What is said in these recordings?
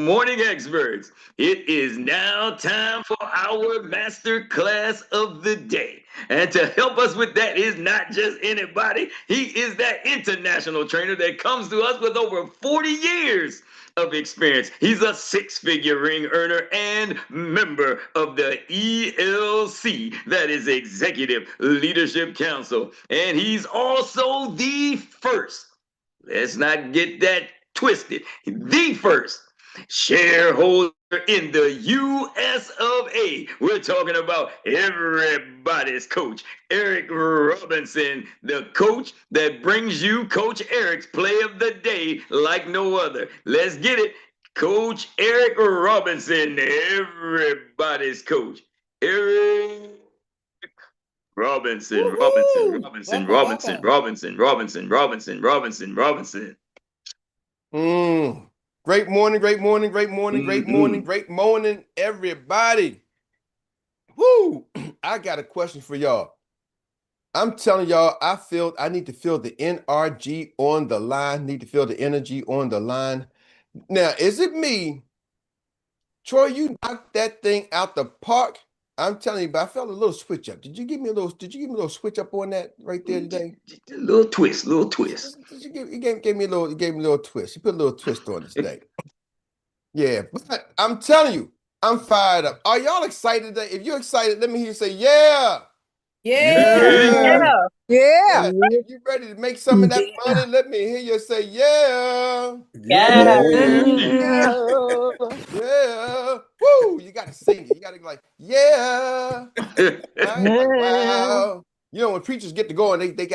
morning, experts. It is now time for our masterclass of the day. And to help us with that is not just anybody. He is that international trainer that comes to us with over 40 years of experience. He's a six-figure ring earner and member of the 𝗍𝗄𝐶, that is Executive Leadership Council. And he's also the first, let's not get that twisted, the first shareholder in the US of A. We're talking about everybody's coach, Erik Robinson, the coach that brings you Coach Erik's play of the day like no other. Let's get it. Coach Erik Robinson, everybody's coach. Erik Robinson, Robinson, Robinson, Robinson, Robinson, Robinson, Robinson, Robinson, Robinson. Great morning, great morning, great morning, great morning, great morning, everybody. Woo! I got a question for y'all. I'm telling y'all, I need to feel the NRG on the line, need to feel the energy on the line. Now, is it me? Troy, you knocked that thing out the park. I'm telling you, but I felt a little switch up. Did you give me a little switch up on that right there today? A little twist, little twist. You gave me a little twist. You put a little twist on it today. Yeah, but I'm telling you, I'm fired up. Are y'all excited today? If you're excited, let me hear you say, yeah. Yeah. Yeah. If you're ready to make some of that money, let me hear you say, yeah. Yeah. Yeah. Woo! You got to sing it. You got to be like, yeah. Right? Like, wow. You know, when preachers get to go and they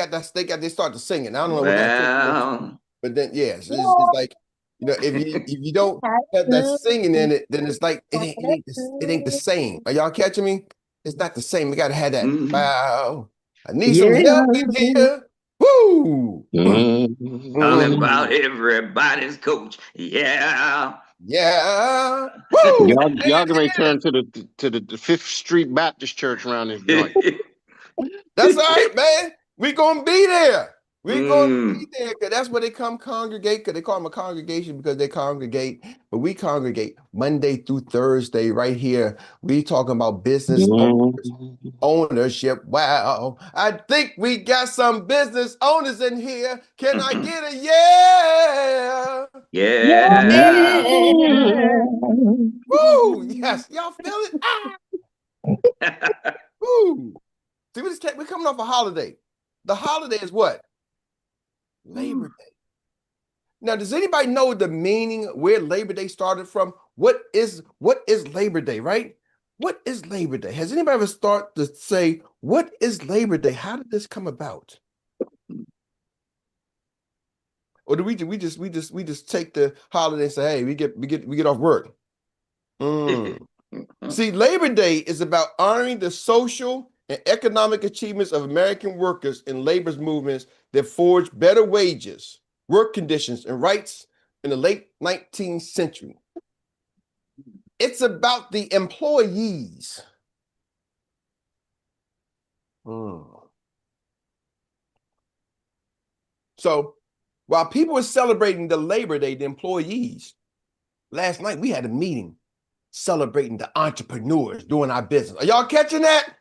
start to singing. I don't know what that, but then it's like, you know, if you don't have that singing in it, then it's like it ain't the same. Are y'all catching me? It's not the same. We gotta have that. Wow. I need some help in here. Woo! Talking about everybody's coach. Yeah. Yeah. Woo! Y'all can return to the Fifth Street Baptist Church around this joint. That's all right, man. We gonna be there. We're going to be there because that's where they come congregate, because they call them a congregation because they congregate. But we congregate Monday through Thursday right here. We talking about business ownership. Wow. I think we got some business owners in here. Can I get a yeah? Yeah. Woo! Yes. Y'all feel it? Ah. Woo! See, we're coming off a holiday. The holiday is what? Labor Day. Now, does anybody know the meaning where Labor Day started from? What is Labor Day, right? What is Labor Day? Has anybody ever started to say, what is Labor Day? How did this come about? Or do we just take the holiday and say, hey, we get off work? See, Labor Day is about honoring the social and economic achievements of American workers in labor's movements that forged better wages, work conditions, and rights in the late 19th century. It's about the employees. So while people were celebrating the Labor Day, the employees, last night we had a meeting celebrating the entrepreneurs doing our business. Are y'all catching that?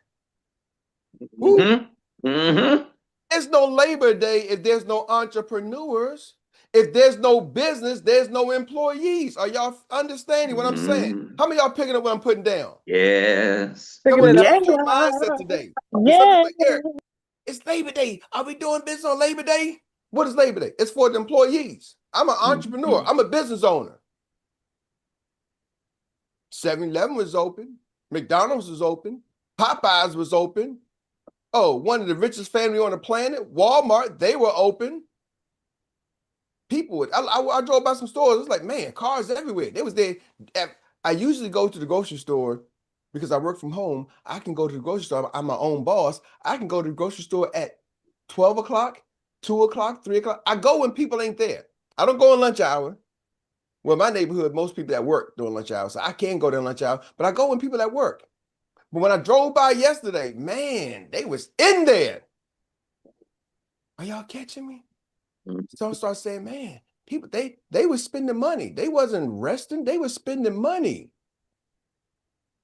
There's no Labor Day if there's no entrepreneurs. If there's no business, there's no employees. Are y'all understanding what I'm saying? How many of y'all picking up what I'm putting down? Yes. Come on, that's your mindset today. Yeah. Like, it's Labor Day. Are we doing business on Labor Day? What is Labor Day? It's for the employees. I'm an entrepreneur. I'm a business owner. 7-Eleven was open. McDonald's was open. Popeyes was open. Oh, one of the richest family on the planet, Walmart, they were open. People would, I drove by some stores. It was like, man, cars everywhere. They was there. I usually go to the grocery store because I work from home. I can go to the grocery store. I'm my own boss. I can go to the grocery store at 12 o'clock, 2 o'clock, 3 o'clock. I go when people ain't there. I don't go in lunch hour. Well, my neighborhood, most people at work during lunch hour, so I can't go during lunch hour, but I go when people at work. But when I drove by yesterday, man, they was in there. Are y'all catching me? So I start saying, man, people, they were spending money. They wasn't resting. They were spending money.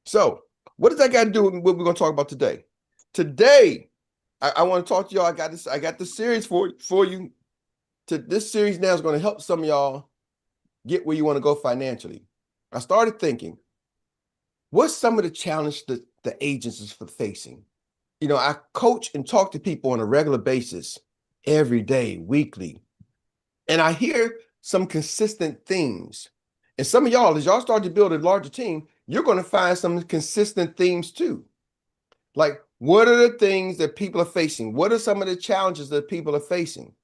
So what does that got to do with what we're going to talk about today? Today, I want to talk to y'all. I got this series for you. This series now is going to help some of y'all get where you want to go financially. I started thinking, what's some of the challenge that the agents is facing? You know, I coach and talk to people on a regular basis, every day, weekly, and I hear some consistent themes. And some of y'all, as y'all start to build a larger team, you're going to find some consistent themes too. Like, what are the things that people are facing? What are some of the challenges that people are facing?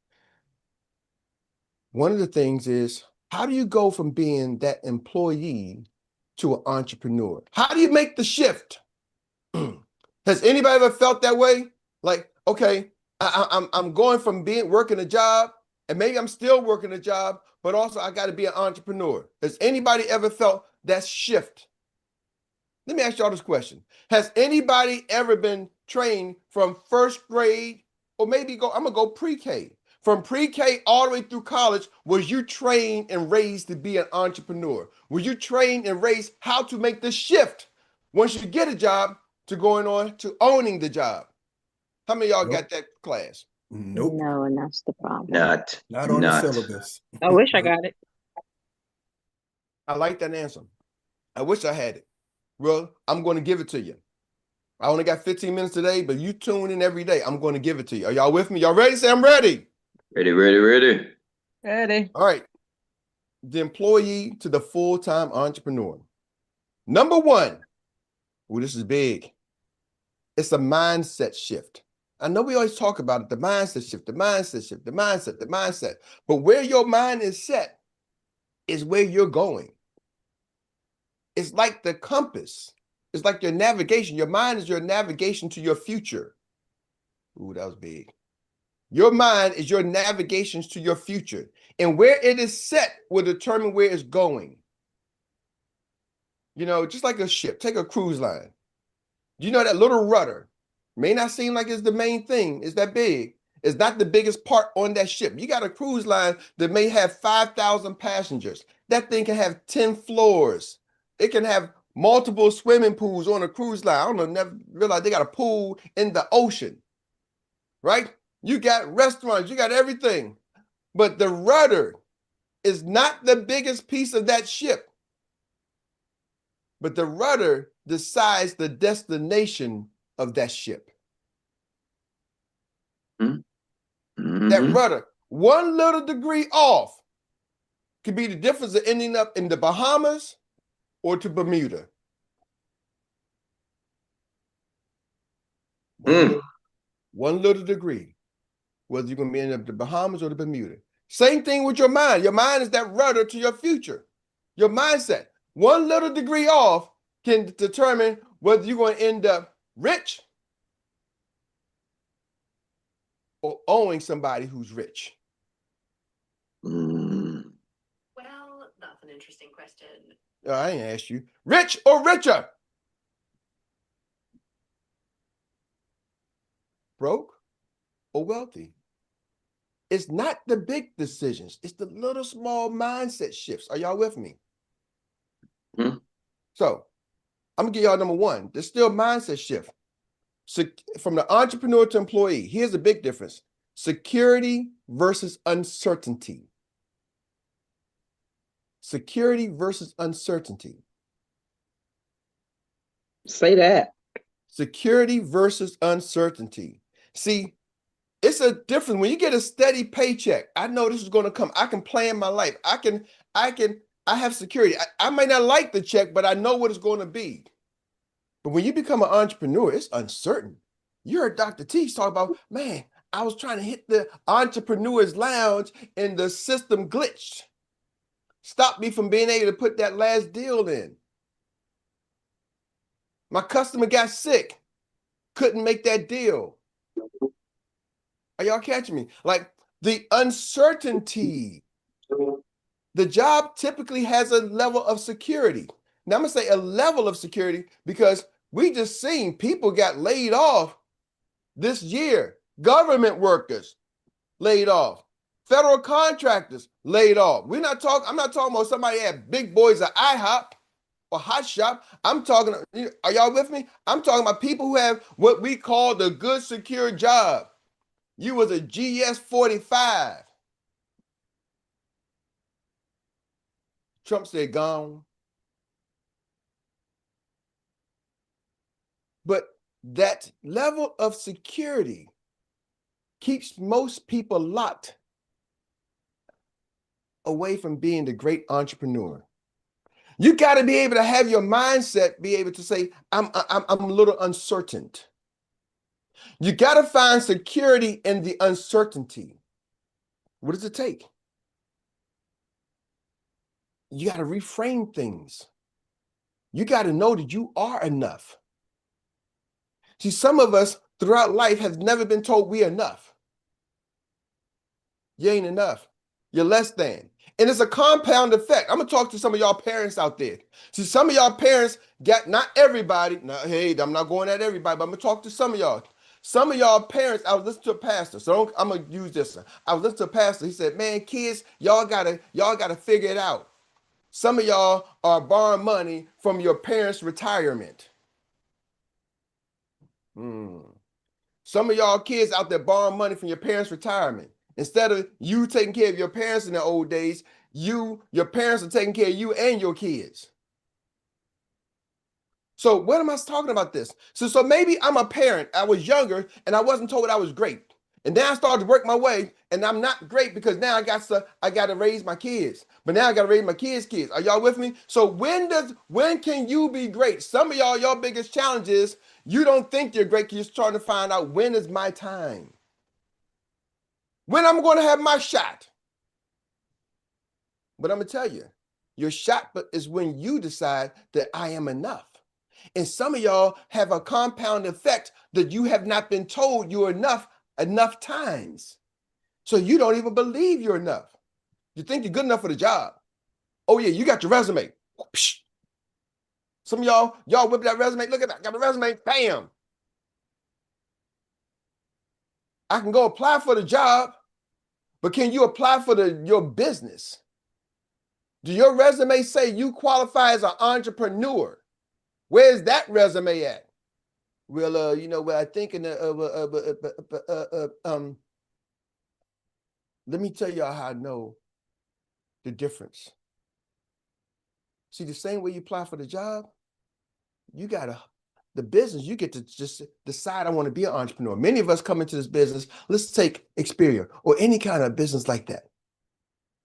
One of the things is, how do you go from being that employee to an entrepreneur? How do you make the shift? Has anybody ever felt that way? Like, okay, I'm going from working a job, and maybe I'm still working a job, but also I got to be an entrepreneur. Has anybody ever felt that shift? Let me ask y'all this question. Has anybody ever been trained from first grade, or maybe I'm gonna go pre-K? From pre-K all the way through college, was you trained and raised to be an entrepreneur? Were you trained and raised how to make the shift once you get a job to going on to owning the job? How many of y'all got that class? Nope. No, and that's the problem. Not on the syllabus. I wish I got it. I like that answer. I wish I had it. Well, I'm going to give it to you. I only got 15 minutes today, but you tune in every day. I'm going to give it to you. Are y'all with me? Y'all ready? Say I'm ready. Ready, ready, ready. Ready. All right. The employee to the full-time entrepreneur. Number one. Oh, this is big. It's a mindset shift. I know we always talk about it, the mindset shift, the mindset shift, the mindset. But where your mind is set is where you're going. It's like the compass. It's like your navigation. Your mind is your navigation to your future. Ooh, that was big. Your mind is your navigations to your future. And where it is set will determine where it's going. You know, just like a ship, take a cruise line. You know that little rudder may not seem like it's the main thing. It's that big. It's not the biggest part on that ship. You got a cruise line that may have 5,000 passengers. That thing can have 10 floors. It can have multiple swimming pools on a cruise line. I don't know, never realized they got a pool in the ocean, right? You got restaurants, you got everything. But the rudder is not the biggest piece of that ship. But the rudder decides the destination of that ship. Mm-hmm. That rudder, one little degree off, could be the difference of ending up in the Bahamas or to Bermuda. One little degree, whether you're going to be in the Bahamas or the Bermuda. Same thing with your mind. Your mind is that rudder to your future. Your mindset. One little degree off can determine whether you're going to end up rich or owing somebody who's rich. Well, that's an interesting question. I ain't asked you. Rich or richer? Broke or wealthy? It's not the big decisions. It's the little small mindset shifts. Are y'all with me? So I'm gonna give y'all number one. There's still mindset shift. So from the entrepreneur to employee, here's the big difference. Security versus uncertainty. Security versus uncertainty. Say that. Security versus uncertainty. See, it's a difference. When you get a steady paycheck, I know this is going to come. I can plan my life. I have security. I might not like the check, but I know what it's going to be. But when you become an entrepreneur, it's uncertain. You heard Dr. T talk about, man, I was trying to hit the entrepreneur's lounge and the system glitched. Stopped me from being able to put that last deal in. My customer got sick. Couldn't make that deal. Are y'all catching me? Like the uncertainty. The job typically has a level of security. Now I'm gonna say a level of security because we just seen people got laid off this year. Government workers laid off. Federal contractors laid off. I'm not talking about somebody at big boys at IHOP or Hot Shop. I'm talking, are y'all with me? I'm talking about people who have what we call the good, secure job. You was a GS 45. Trump said gone. But that level of security keeps most people locked away from being the great entrepreneur. You got to be able to have your mindset be able to say, I'm a little uncertain. You got to find security in the uncertainty. What does it take? You got to reframe things. You got to know that you are enough. See, some of us throughout life have never been told we're enough. You ain't enough. You're less than. And it's a compound effect. I'm going to talk to some of y'all parents out there. See, some of y'all parents got, not everybody. Now, hey, I'm not going at everybody, but I'm going to talk to some of y'all. Some of y'all parents, I was listening to a pastor, so I'm going to use this. I was listening to a pastor. He said, man, kids, y'all gotta figure it out. Some of y'all are borrowing money from your parents' retirement. Some of y'all kids out there borrowing money from your parents' retirement. Instead of you taking care of your parents in the old days, your parents are taking care of you and your kids. So what am I talking about this? So maybe I'm a parent. I was younger and I wasn't told I was great. And then I started to work my way and I'm not great because now I got to raise my kids. But now I got to raise my kids' kids. Are y'all with me? So when can you be great? Some of y'all, your biggest challenge is you don't think you're great. You're trying to find out, when is my time? When I'm going to have my shot? But I'm going to tell you, your shot is when you decide that I am enough. And some of y'all have a compound effect that you have not been told you're enough times. So you don't even believe you're enough. You think you're good enough for the job. Oh yeah, you got your resume. Some of y'all whip that resume. Look at that, got a resume, bam. I can go apply for the job, but can you apply for your business? Do your resume say you qualify as an entrepreneur? Where's that resume at? Well, I think let me tell y'all how I know the difference. See, the same way you apply for the job, the business, you get to just decide, I want to be an entrepreneur. Many of us come into this business, let's take Experior or any kind of business like that.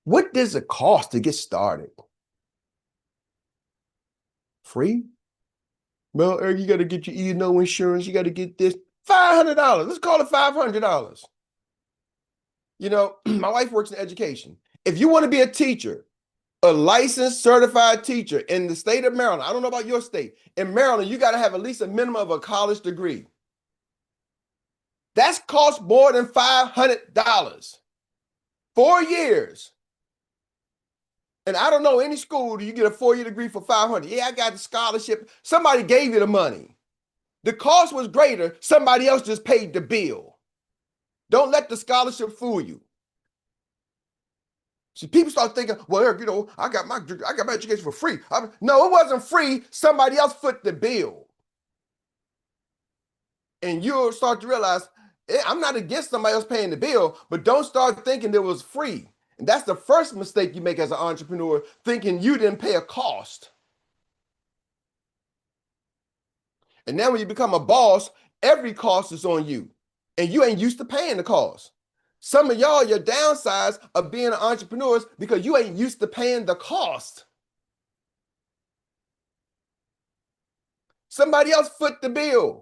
What does it cost to get started? Free? Well, Eric, you got to get your E&O insurance. You got to get this. $500. Let's call it $500. My wife works in education. If you want to be a teacher, a licensed certified teacher in the state of Maryland, I don't know about your state. In Maryland, you got to have at least a minimum of a college degree. That's cost more than $500. 4 years. And I don't know any school do you get a 4-year degree for $500. Yeah, I got the scholarship. Somebody gave you the money. The cost was greater. Somebody else just paid the bill. Don't let the scholarship fool you. See, people start thinking, well, Eric, I got my education for free. No, it wasn't free. Somebody else foot the bill. And you'll start to realize, I'm not against somebody else paying the bill, but don't start thinking it was free. And that's the first mistake you make as an entrepreneur, thinking you didn't pay a cost. And now when you become a boss, every cost is on you. And you ain't used to paying the cost. Some of y'all, your downsides of being an entrepreneur is because you ain't used to paying the cost. Somebody else foot the bill.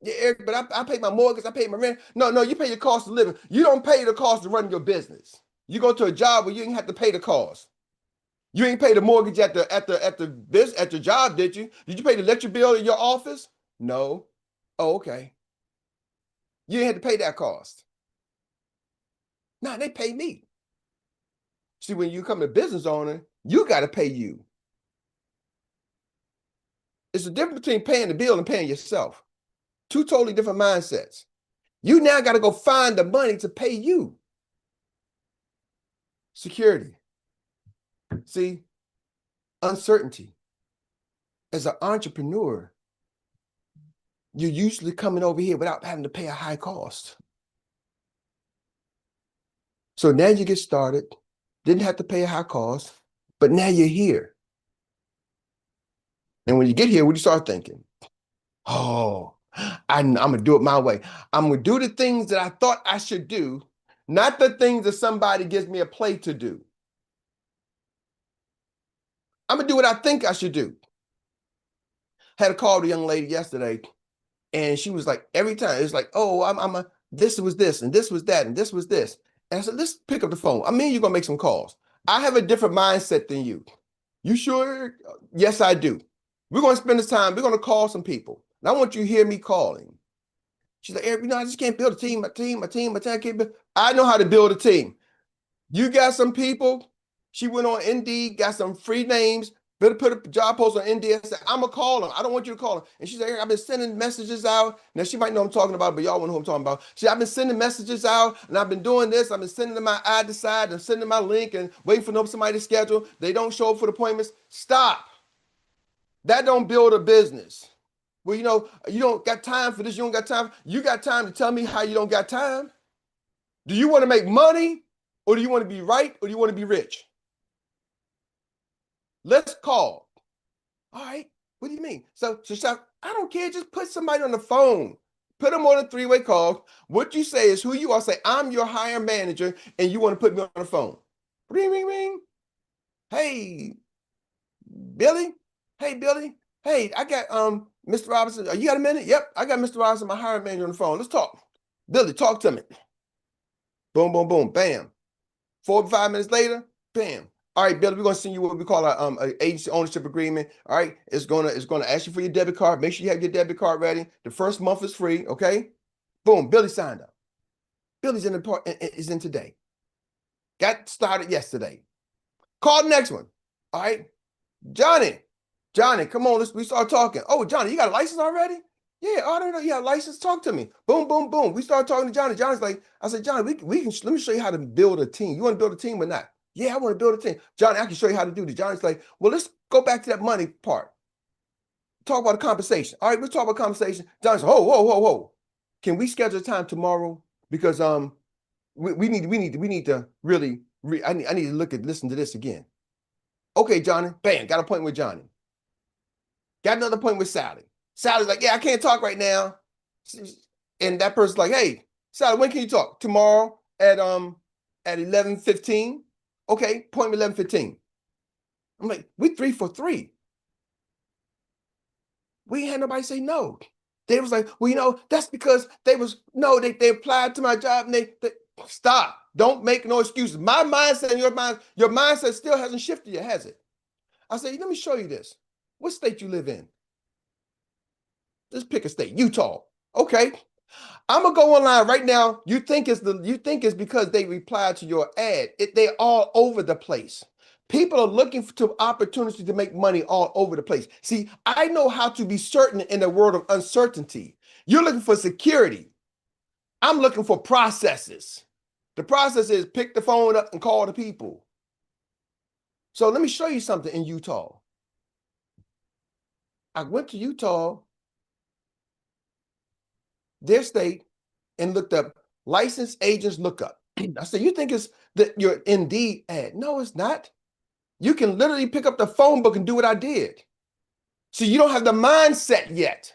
Yeah, Eric, but I pay my mortgage, I pay my rent. No, you pay your cost of living. You don't pay the cost to run your business. You go to a job where you ain't have to pay the cost. You ain't pay the mortgage at the job, did you? Did you pay the electric bill in your office? No. Oh, okay. You ain't had to pay that cost. No, they pay me. See, when you become a business owner, you got to pay you. It's the difference between paying the bill and paying yourself. Two totally different mindsets. You now got to go find the money to pay you. Security. See, uncertainty. As an entrepreneur, you're usually coming over here without having to pay a high cost. So now you get started, didn't have to pay a high cost, but now you're here. And when you get here, what do you start thinking? Oh, I'm going to do it my way. I'm going to do the things that I thought I should do, not the things that somebody gives me a play to do. I'm going to do what I think I should do. Had a call with a young lady yesterday, and she was like, every time, it's like, oh, this was this, and this was that, and this was this. And I said, let's pick up the phone. I mean, you're going to make some calls. I have a different mindset than you. You sure? Yes, I do. We're going to spend this time. We're going to call some people. And I want you to hear me calling. She's like, Eric, I just can't build a team, my team. I can't build. I know how to build a team. You got some people. She went on Indeed, got some free names, better put a job post on Indeed and said, I'm going to call them. I don't want you to call them. And she's like, Eric, I've been sending messages out. Now, she might know what I'm talking about, but y'all know who I'm talking about. I've been sending messages out, and I've been doing this. I've been sending them my I decide and sending my link and waiting for somebody to schedule. They don't show up for the appointments. Stop. That don't build a business. Well, you don't got time for this. You don't got time. You got time to tell me how you don't got time? Do you want to make money, or do you want to be right, or do you want to be rich? Let's call. All right. What do you mean? So I don't care. Just put somebody on the phone. Put them on a three-way call. What you say is who you are. Say, I'm your hire manager, and you want to put me on the phone. Ring, ring, ring. Hey, Billy. Hey, Billy. Hey, I got Mr. Robinson. You got a minute? Yep, I got Mr. Robinson, my hiring manager, on the phone. Let's talk. Billy, talk to me. Boom, boom, boom, bam. 4 to 5 minutes later, bam. All right, Billy, we're gonna send you what we call a agency ownership agreement. All right, it's gonna ask you for your debit card. Make sure you have your debit card ready. The first month is free. Okay. Boom. Billy signed up. Billy's is in today. Got started yesterday. Call the next one. All right, Johnny, come on, we start talking. Oh, Johnny, you got a license already? Yeah, I don't know. You have a license? Talk to me. Boom, boom, boom. We start talking to Johnny. Johnny's like, I said, Johnny, we can let me show you how to build a team. You want to build a team or not? Yeah, I want to build a team. Johnny, I can show you how to do this. Johnny's like, well, let's go back to that money part. Talk about the compensation. All right, let's talk about compensation. Johnny's like, whoa. Can we schedule time tomorrow? Because we need to really I need to listen to this again. Okay, Johnny. Bam, got an appointment with Johnny. Got another appointment with Sally. Sally's like, yeah, I can't talk right now. And that person's like, hey, Sally, when can you talk? Tomorrow at 11:15. Okay, appointment 11:15. I'm like, we 3 for 3. We ain't had nobody say no. They was like, well, that's because they applied to my job and they stop. Don't make no excuses. My mindset and your mindset still hasn't shifted yet, has it? I say, let me show you this. What state you live in? Just pick a state. Utah. Okay. I'm gonna go online right now. You think it's because they replied to your ad. They're all over the place. People are looking for opportunities to make money all over the place. See, I know how to be certain in a world of uncertainty. You're looking for security. I'm looking for processes. The process is pick the phone up and call the people. So let me show you something in Utah. I went to Utah, their state, and looked up licensed agents lookup. I said, you think it's your Indeed ad? No, it's not. You can literally pick up the phone book and do what I did. So you don't have the mindset yet.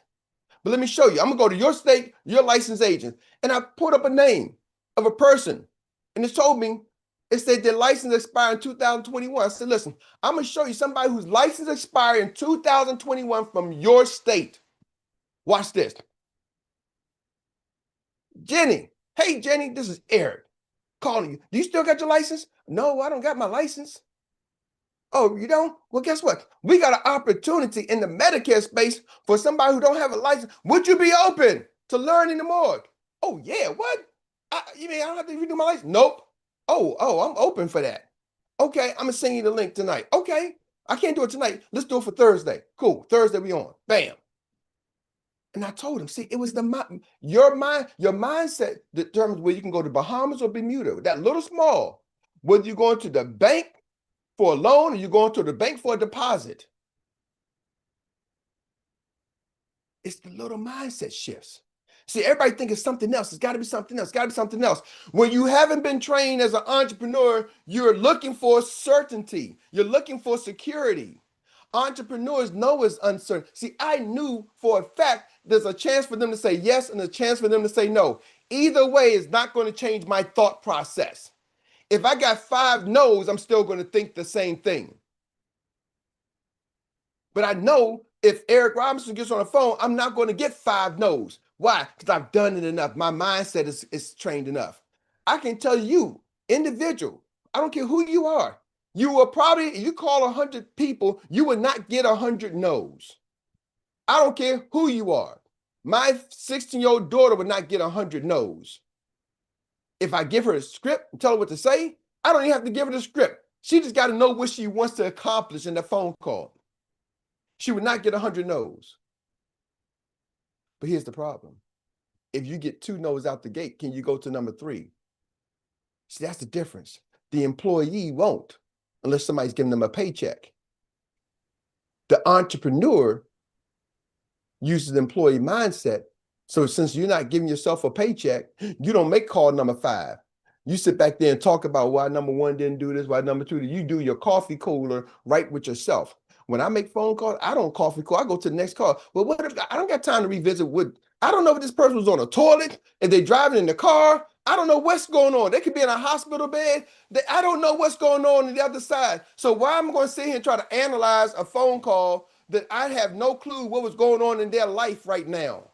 But let me show you. I'm going to go to your state, your licensed agent, and I put up a name of a person. And it told me, it said their license expired in 2021. I said, listen, I'm going to show you somebody whose license expired in 2021 from your state. Watch this. Jenny. Hey, Jenny, this is Eric calling you. Do you still got your license? No, I don't got my license. Oh, you don't? Well, guess what? We got an opportunity in the Medicare space for somebody who don't have a license. Would you be open to learning more? Oh, yeah, what? You mean I don't have to redo my license? Nope. Oh, I'm open for that. Okay, I'm going to send you the link tonight. Okay, I can't do it tonight. Let's do it for Thursday. Cool, Thursday we on. Bam. And I told him, see, it was your mindset determines where you can go to Bahamas or Bermuda. That little small, whether you're going to the bank for a loan or you're going to the bank for a deposit. It's the little mindset shifts. See, everybody thinks it's something else. It's got to be something else. It's got to be something else. When you haven't been trained as an entrepreneur, you're looking for certainty. You're looking for security. Entrepreneurs know it's uncertain. See, I knew for a fact there's a chance for them to say yes and a chance for them to say no. Either way is not going to change my thought process. If I got 5 no's, I'm still going to think the same thing. But I know if Erik Robinson gets on the phone, I'm not going to get 5 no's. Why? Because I've done it enough. My mindset is trained enough. I can tell you, individual, I don't care who you are, you will probably, if you call 100 people, you will not get 100 no's. I don't care who you are. My 16-year-old daughter would not get 100 no's. If I give her a script and tell her what to say, I don't even have to give her the script. She just got to know what she wants to accomplish in that phone call. She would not get 100 no's. But here's the problem. If you get 2 no's out the gate, can you go to number 3? See, that's the difference. The employee won't unless somebody's giving them a paycheck. The entrepreneur uses the employee mindset. So since you're not giving yourself a paycheck, you don't make call number 5. You sit back there and talk about why number 1 didn't do this, why number 2 did. You do your coffee cooler right with yourself. When I make phone calls, I don't coffee call. I go to the next call. Well, what if I don't got time to revisit what, I don't know if this person was on a toilet, if they're driving in the car. I don't know what's going on. They could be in a hospital bed. I don't know what's going on the other side. So why am I going to sit here and try to analyze a phone call that I have no clue what was going on in their life right now?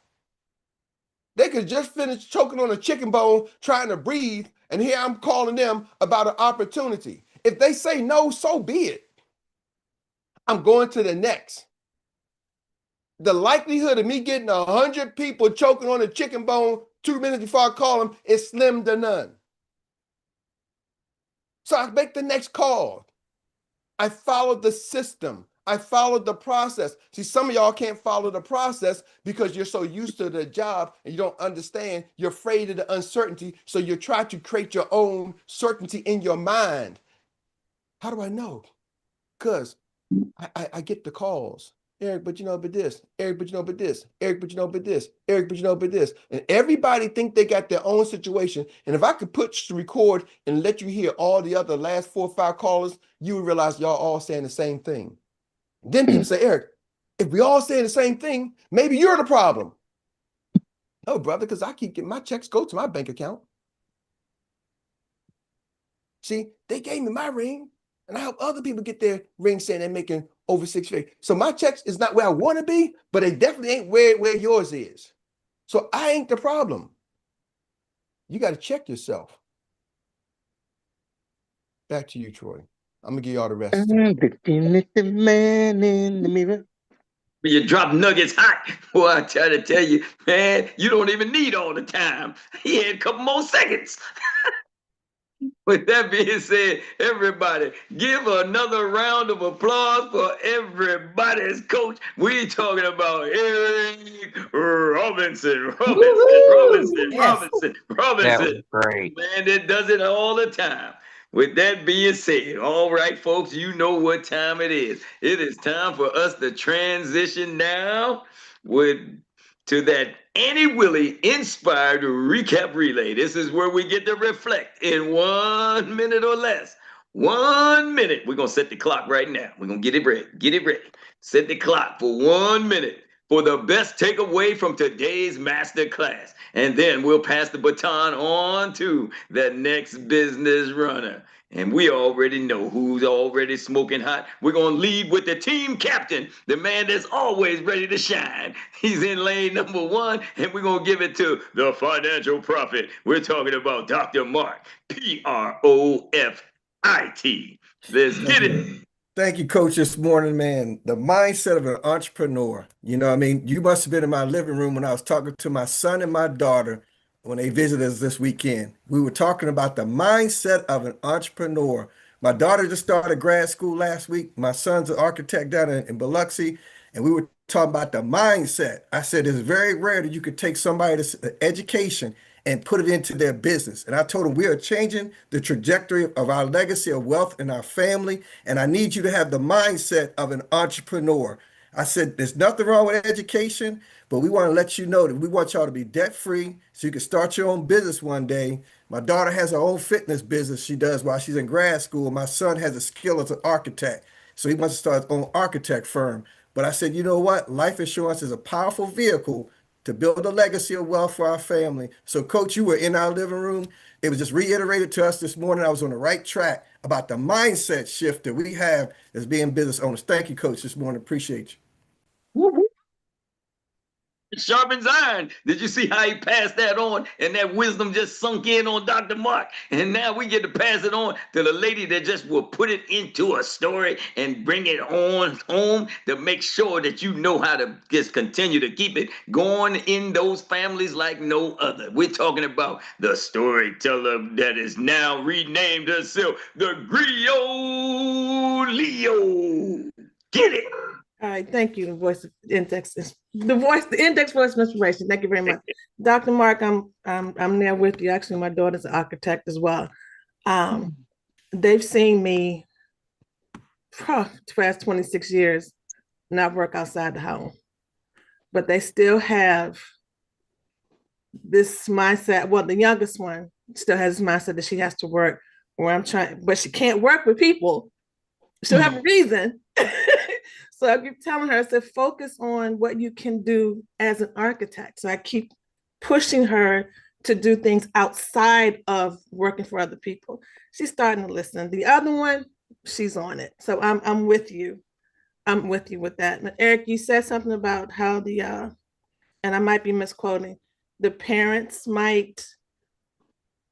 They could just finish choking on a chicken bone, trying to breathe, and here I'm calling them about an opportunity. If they say no, so be it. I'm going to the next. The likelihood of me getting 100 people choking on a chicken bone 2 minutes before I call them is slim to none. So I make the next call. I followed the system. I followed the process. See, some of y'all can't follow the process because you're so used to the job and you don't understand. You're afraid of the uncertainty. So you try to create your own certainty in your mind. How do I know? Because I get the calls. Erik, but you know, but this. Erik, but you know, but this. Erik, but you know, but this. Erik, but you know, but this. And everybody think they got their own situation. And if I could record and let you hear all the other last 4 or 5 callers, you would realize y'all all saying the same thing. Then people say, Erik, if we all saying the same thing, maybe you're the problem. No, brother, because I keep getting my checks go to my bank account. See, they gave me my ring. And I help other people get their ring saying they're making over 6 figures. So my checks is not where I want to be, but they definitely ain't where yours is. So I ain't the problem. You got to check yourself. Back to you, Troy. I'm going to give y'all the rest. The man in the mirror. When you drop nuggets hot, boy, I try to tell you, man, you don't even need all the time. He had a couple more seconds. With that being said, everybody, give another round of applause for everybody's coach. We talking about Erik Robinson. Robinson. That was great. Man, that does it all the time. With that being said, all right, folks, you know what time it is. It is time for us to transition now to that Annie Willie inspired recap relay. This is where we get to reflect in 1 minute or less. 1 minute. We're going to set the clock right now. We're going to get it ready. Get it ready. Set the clock for 1 minute for the best takeaway from today's masterclass. And then we'll pass the baton on to the next business runner. And we already know who's already smoking hot. We're going to lead with the team captain, the man that's always ready to shine. He's in lane number 1, and we're going to give it to the financial prophet. We're talking about Dr. Mark, Profit. Let's get it. Thank you, Coach, this morning, man. The mindset of an entrepreneur. You know what I mean? You must have been in my living room when I was talking to my son and my daughter when they visited us this weekend. We were talking about the mindset of an entrepreneur. My daughter just started grad school last week. My son's an architect down in Biloxi, and we were talking about the mindset. I said it's very rare that you could take somebody's education and put it into their business. And I told him we are changing the trajectory of our legacy of wealth in our family. And I need you to have the mindset of an entrepreneur. I said, there's nothing wrong with education, but we want to let you know that we want y'all to be debt free so you can start your own business one day. My daughter has her own fitness business she does while she's in grad school. My son has a skill as an architect. So he wants to start his own architect firm. But I said, you know what? Life insurance is a powerful vehicle to build a legacy of wealth for our family. So, Coach, you were in our living room. It was just reiterated to us this morning. I was on the right track about the mindset shift that we have as being business owners. Thank you, Coach, this morning. Appreciate you. Sharpens iron. Did you see how he passed that on? And that wisdom just sunk in on Dr. Mark. And now we get to pass it on to the lady that just will put it into a story and bring it on home to make sure that you know how to just continue to keep it going in those families like no other. We're talking about the storyteller that is now renamed herself the Griot Leo. Get it? All right, thank you, the voice of index, the index voice of inspiration. Thank you very much, Dr. Mark. I'm there with you. Actually, my daughter's an architect as well. They've seen me for the past 26 years not work outside the home, but they still have this mindset. Well, the youngest one still has this mindset that she has to work where I'm trying, but she can't work with people. She'll have a reason. So I keep telling her, I said, focus on what you can do as an architect. So I keep pushing her to do things outside of working for other people. She's starting to listen. The other one, she's on it. So I'm with you. I'm with you with that. But Eric, you said something about how the, and I might be misquoting, the parents might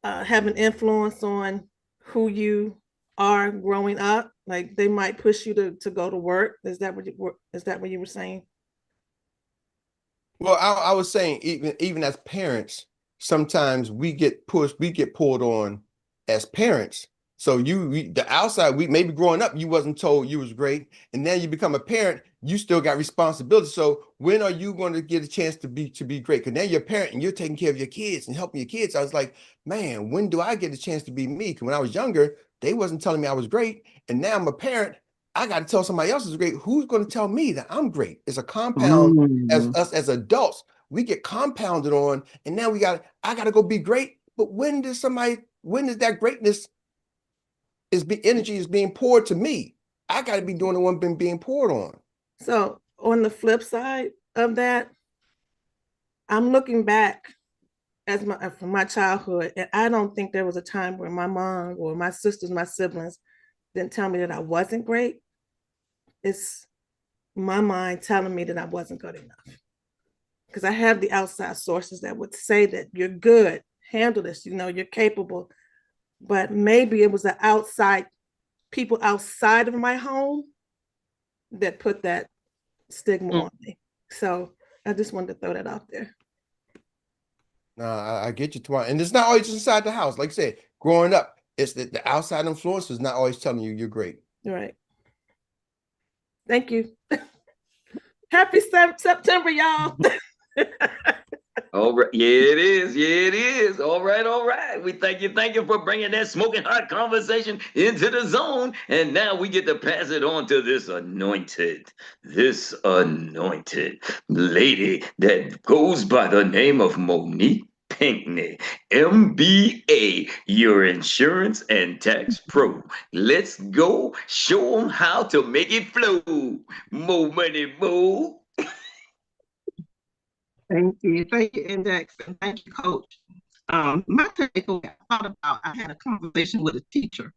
have an influence on who you are growing up. Like they might push you to go to work. Is that what you were saying? Well, I was saying even as parents, sometimes we get pushed, we get pulled on as parents. So the outside, we maybe growing up, you wasn't told you was great, and then you become a parent, you still got responsibility. So when are you going to get a chance to be great? Because now you're a parent and you're taking care of your kids and helping your kids. I was like, man, when do I get a chance to be me? Because when I was younger, they wasn't telling me I was great, and now I'm a parent. I got to tell somebody else is great. Who's going to tell me that I'm great? It's a compound. As us as adults, we get compounded on, and now I got to go be great. But when does that greatness energy is being poured to me? I got to be doing the one being poured on. So on the flip side of that, I'm looking back from my childhood, and I don't think there was a time where my mom or my sisters, my siblings didn't tell me that I wasn't great. It's my mind telling me that I wasn't good enough. Because I have the outside sources that would say that you're good, handle this, you're capable. But maybe it was the people outside of my home that put that stigma on me. So I just wanted to throw that out there. No, I get you, Twan. And it's not always inside the house. Like I said, growing up, it's the outside influence is not always telling you you're great. Right. Thank you. Happy September, y'all. All right. Yeah, it is. Yeah, it is. All right. All right. We thank you for bringing that smoking hot conversation into the zone. And now we get to pass it on to this anointed lady that goes by the name of Monique Pinkney, MBA, your insurance and tax pro. Let's go show them how to make it flow. More money, more. Thank you, Index, and thank you, Coach. My takeaway, I had a conversation with a teacher,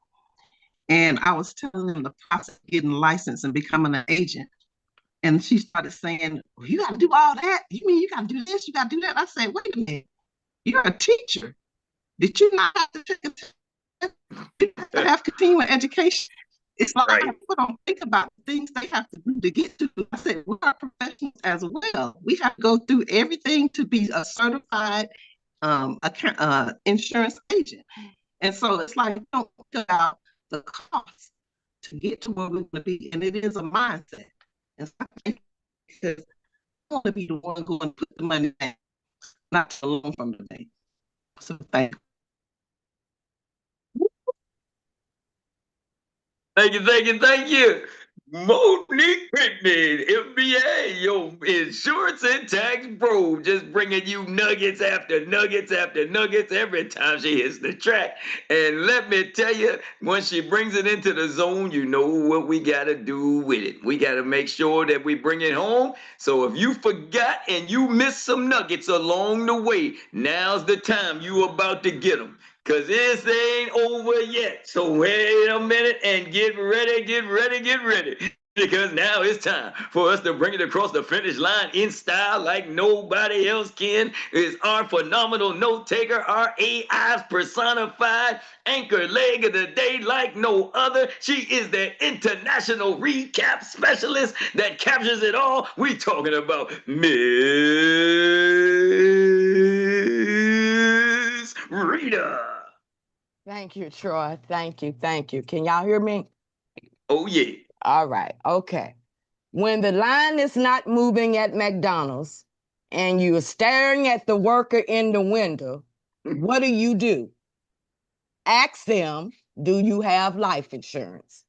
and I was telling him the process of getting licensed and becoming an agent. And she started saying, well, you got to do all that? You mean you got to do this, you got to do that? I said, wait a minute, you're a teacher. Did you not have to take a test? You have to have continuing education. It's like people don't think about the things they have to do to get to. I said, we are professionals as well. We have to go through everything to be a certified insurance agent. And so it's like, we don't think about the cost to get to where we want to be. And it is a mindset. And so because I want to be the one going to put the money back, not a loan from the bank. So thank you. Thank you, thank you, thank you. Monique Pittman, MBA, your insurance and tax bro, just bringing you nuggets after nuggets after nuggets every time she hits the track. And let me tell you, once she brings it into the zone, you know what we got to do with it. We got to make sure that we bring it home. So if you forgot and you missed some nuggets along the way, now's the time you about to get them. Because this ain't over yet. So wait a minute and get ready, get ready, get ready. Because now it's time for us to bring it across the finish line in style like nobody else can. Is our phenomenal note taker, our AI's personified anchor leg of the day like no other. She is the international recap specialist that captures it all. We talking about Miss Rita. Thank you, Troy. Thank you. Thank you. Can y'all hear me? Oh, yeah. All right. Okay. When the line is not moving at McDonald's and you're staring at the worker in the window, what do? Ask them, do you have life insurance?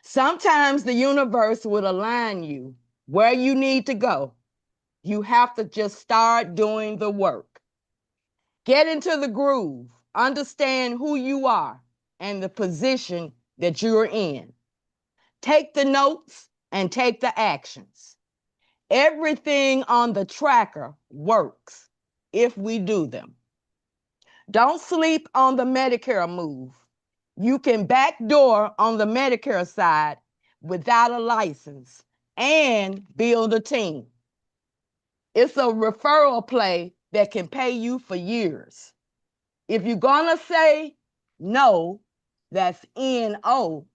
Sometimes the universe will align you where you need to go. You have to just start doing the work. Get into the groove. Understand who you are and the position that you're in. Take the notes and take the actions. Everything on the tracker works if we do them. Don't sleep on the Medicare move. You can backdoor on the Medicare side without a license and build a team. It's a referral play that can pay you for years. If you're gonna say no, that's N-O,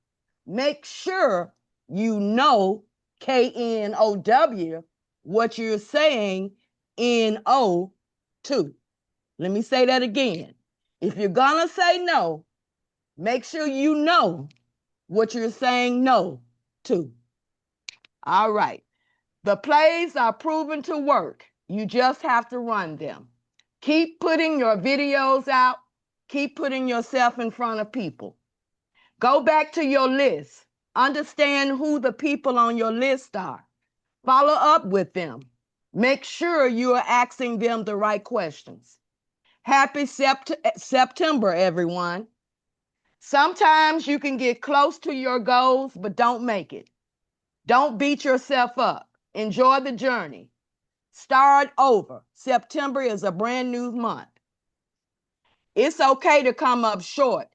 make sure you know K-N-O-W, what you're saying N-O to. Let me say that again. If you're gonna say no, make sure you know what you're saying no to. All right. The plays are proven to work. You just have to run them. Keep putting your videos out. Keep putting yourself in front of people. Go back to your list. Understand who the people on your list are. Follow up with them. Make sure you are asking them the right questions. Happy September, everyone. Sometimes you can get close to your goals, but don't make it. Don't beat yourself up. Enjoy the journey. Start over. September is a brand new month. It's okay to come up short.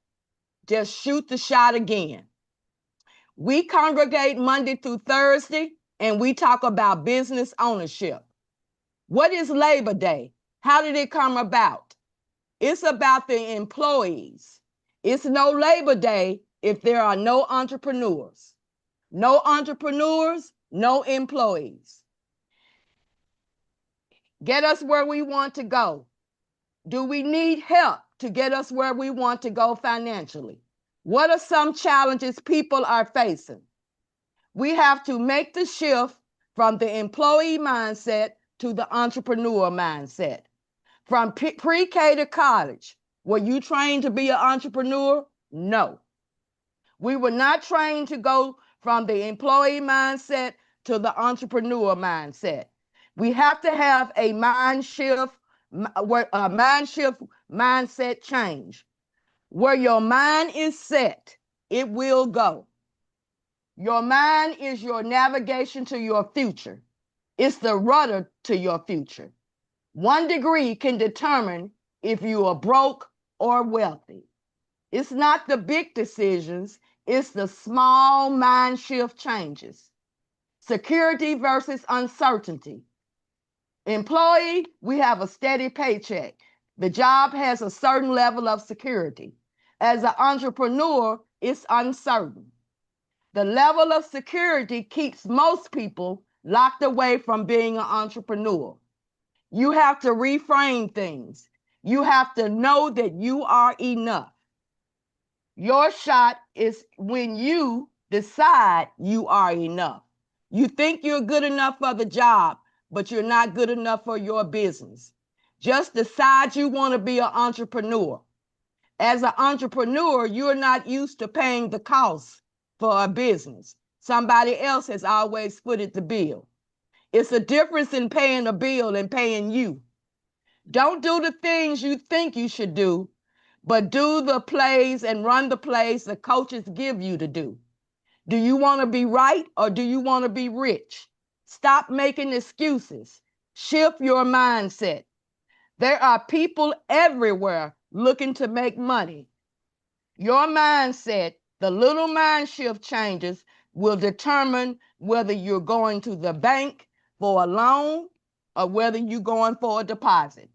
Just shoot the shot again. We congregate Monday through Thursday, and we talk about business ownership. What is Labor Day? How did it come about? It's about the employees. It's no Labor Day if there are no entrepreneurs. No entrepreneurs, no employees. Get us where we want to go. Do we need help to get us where we want to go financially? What are some challenges people are facing? We have to make the shift from the employee mindset to the entrepreneur mindset. From pre-K to college, were you trained to be an entrepreneur? No. We were not trained to go from the employee mindset to the entrepreneur mindset. We have to have a mindset change. Where your mind is set, it will go. Your mind is your navigation to your future. It's the rudder to your future. 1 degree can determine if you are broke or wealthy. It's not the big decisions, it's the small mind shift changes. Security versus uncertainty. Employee, we have a steady paycheck. The job has a certain level of security. As an entrepreneur, it's uncertain. The level of security keeps most people locked away from being an entrepreneur. You have to reframe things. You have to know that you are enough. Your shot is when you decide you are enough. You think you're good enough for the job, but you're not good enough for your business. Just decide you want to be an entrepreneur. As an entrepreneur, you're not used to paying the costs for a business. Somebody else has always footed the bill. It's a difference in paying a bill and paying you. Don't do the things you think you should do, but do the plays and run the plays the coaches give you to do. Do you want to be right or do you want to be rich? Stop making excuses. Shift your mindset. There are people everywhere looking to make money. Your mindset, the little mind shift changes, will determine whether you're going to the bank for a loan or whether you're going for a deposit.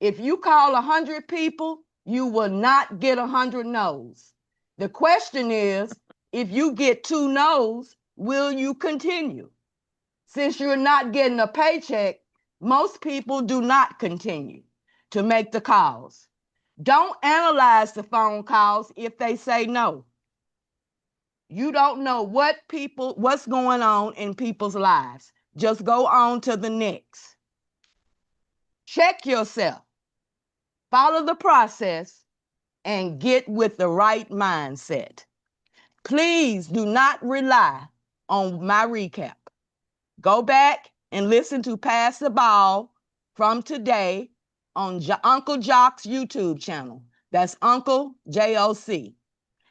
If you call 100 people, you will not get 100 no's. The question is, if you get 2 no's, will you continue? Since you're not getting a paycheck, most people do not continue to make the calls. Don't analyze the phone calls if they say no. You don't know what's going on in people's lives. Just go on to the next. Check yourself. Follow the process and get with the right mindset. Please do not rely on my recap. Go back and listen to Pass the Ball from today on Uncle Joc's YouTube channel. That's Uncle J-O-C.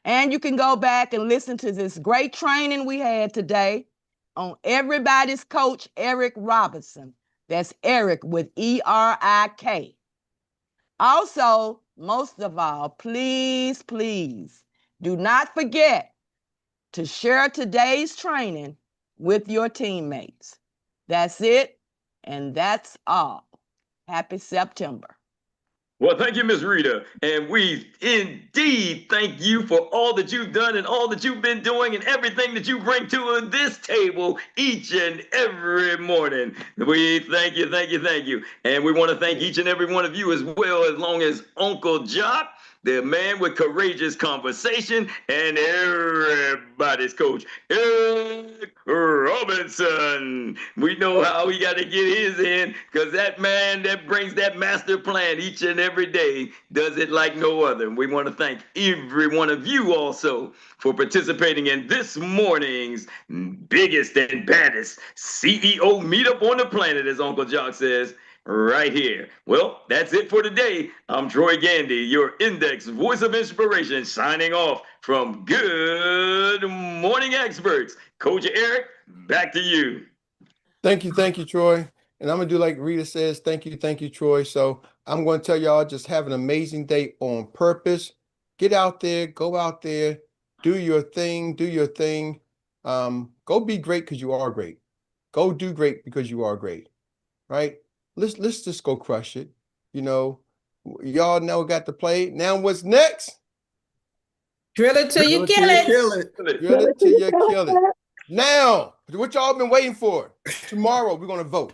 And you can go back and listen to this great training we had today on Everybody's Coach Erik Robinson. That's Eric with E-R-I-K. Also, most of all, please, please do not forget to share today's training with your teammates. That's it, and that's all. Happy September. Well, thank you, Ms. Rita. And we indeed thank you for all that you've done and all that you've been doing and everything that you bring to this table each and every morning. We thank you, thank you, thank you. And we want to thank each and every one of you as well, as long as Uncle Jock, the man with courageous conversation, and everybody's coach, Erik Robinson. We know how he got to get his in, because that man that brings that master plan each and every day does it like no other. And we want to thank every one of you also for participating in this morning's biggest and baddest CEO meetup on the planet, as Uncle Jock says. Right here. Well, that's it for today. I'm Troy Gandy, your Index Voice of Inspiration, signing off from Good Morning Experts. Coach Erik, back to you. Thank you, Troy. And I'm going to do like Rita says, thank you, Troy. So I'm going to tell y'all, just have an amazing day on purpose. Get out there, go out there, do your thing, Go be great because you are great. Go do great because you are great, right? Let's just go crush it. You know, y'all know got to play. Now what's next? Drill it till you kill it. Drill it till you kill it. Now, what y'all been waiting for? Tomorrow we're gonna vote.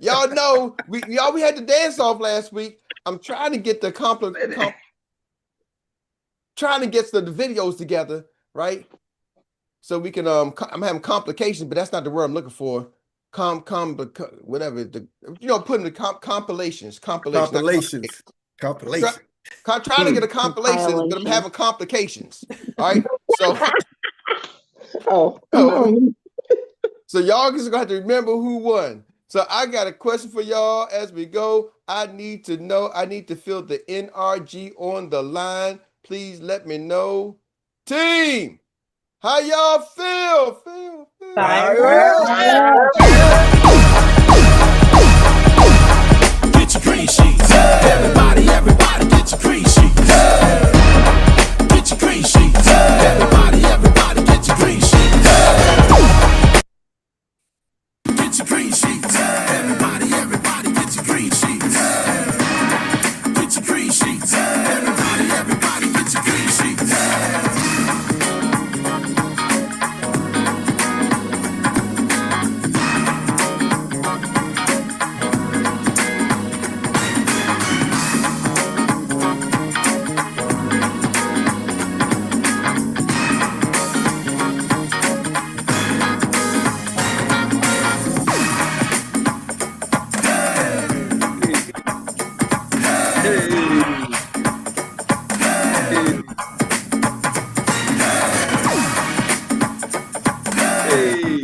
Y'all know we had the dance off last week. I'm trying to get the videos together, right? So we can I'm having complications, but that's not the word I'm looking for. Whatever, putting the compilations. Trying to get a compilation, but I'm having complications. All right, so so y'all just gonna have to remember who won. So I got a question for y'all as we go. I need to feel the NRG on the line. Please let me know. Team, how y'all feel? Get your green sheets. Everybody get your green sheets. Get your green sheets. Everybody get your green sheets. Get your green sheets. Everybody get your green sheets. Get your green sheets. Everybody get your green sheets. Hey.